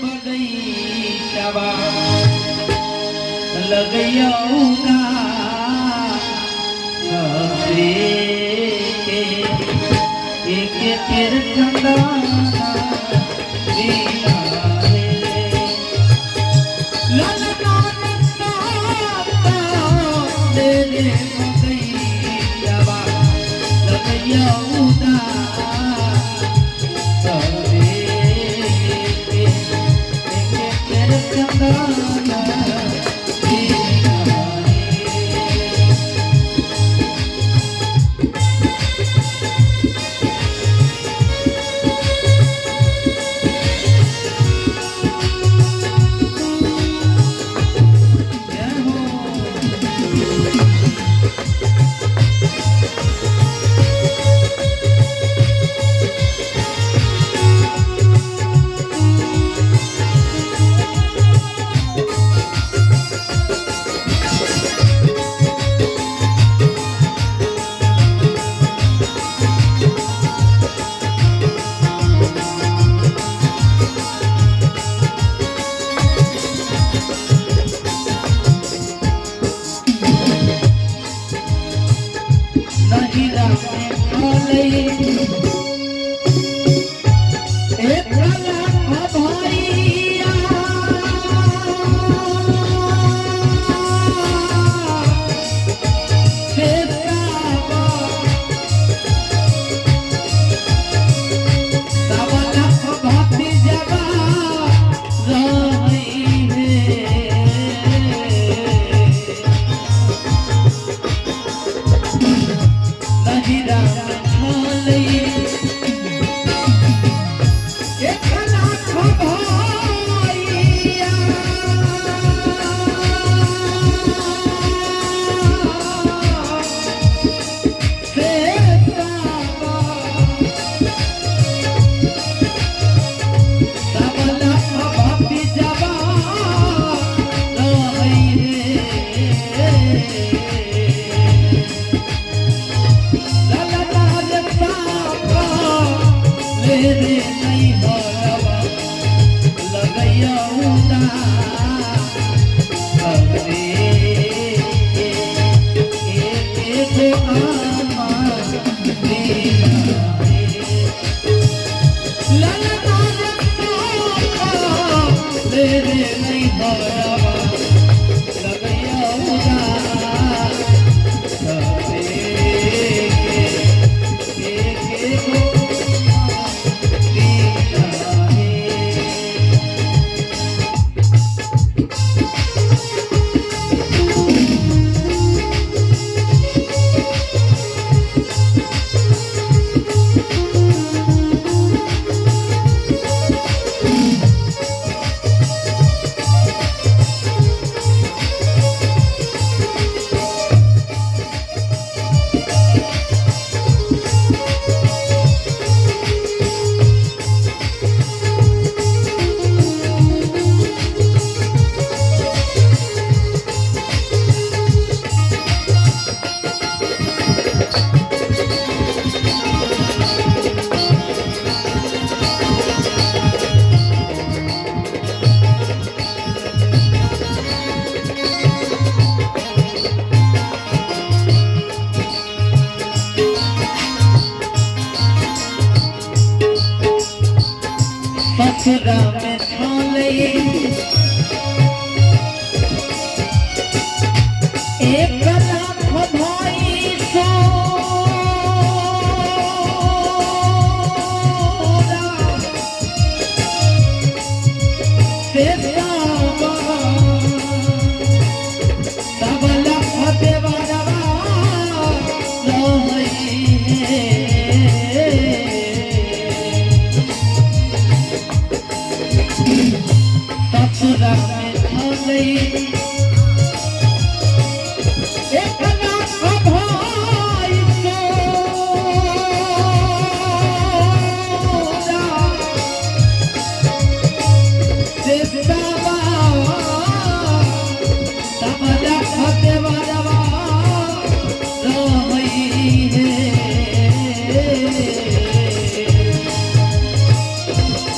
बगीचावा लगयौना हसे एक तेर चंदाना बीना रे ललना नस्ता तेरे बगीचावा लगयौना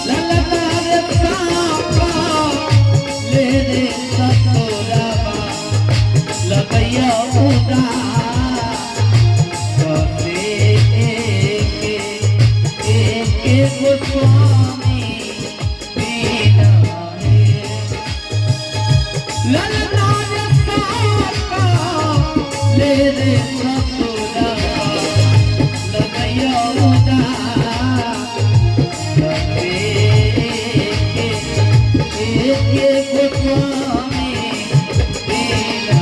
La la la la ललना रे साका ले रे ससुरा लगैया उदा के गोस्वामी बीना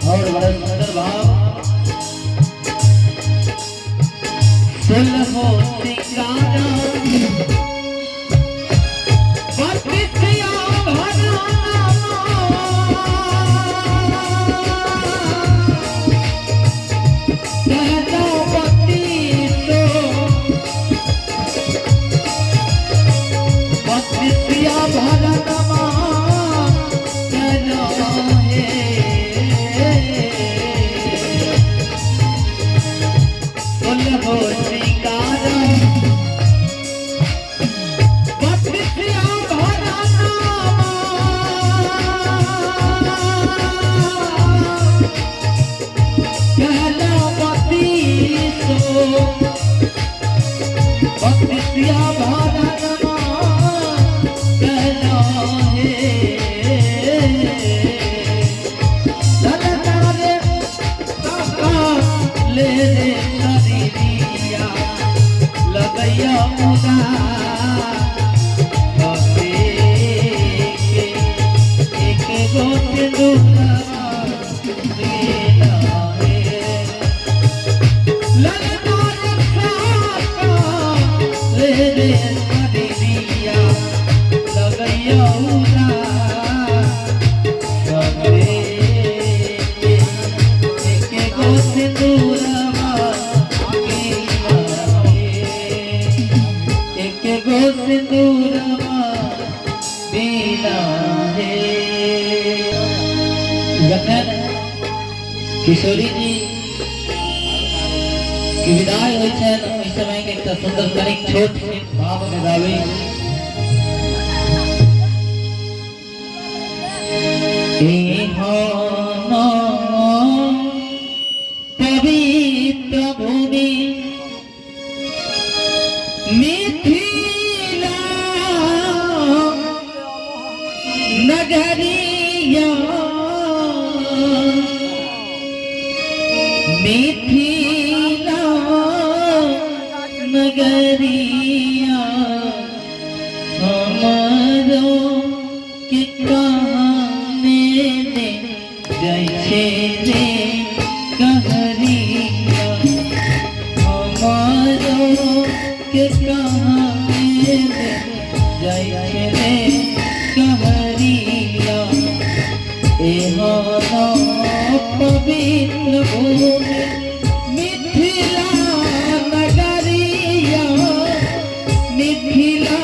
और बड़ा सुंदर भाव सुलहो सिंगारा बतिया भरनमा हो श्रीकारा बतिया भरनमा कहला बतीसो बतिया भरनमा कहला हे ललना रे साका ले रे लगैया उदा एक गो सिंदूरा बीना ललना रे साका ले रे सरिया लगैया उदा एक गो सिंदूरा गो सिंदूरमा बीना है जखन किशोरी जी की विदाई होइ छै ओहि समय के एकटा सुंदर कनिक छोट भाव में गावे पवित्र भूमि मिथिला नगरिया मिथिला नगरिया हमारो के कहने ने जैसे रे कहरिया हमारो के कहने ने जैसे रे कहरिया एहाना पवित्र भूमि मिथिला नगरिया मिथिला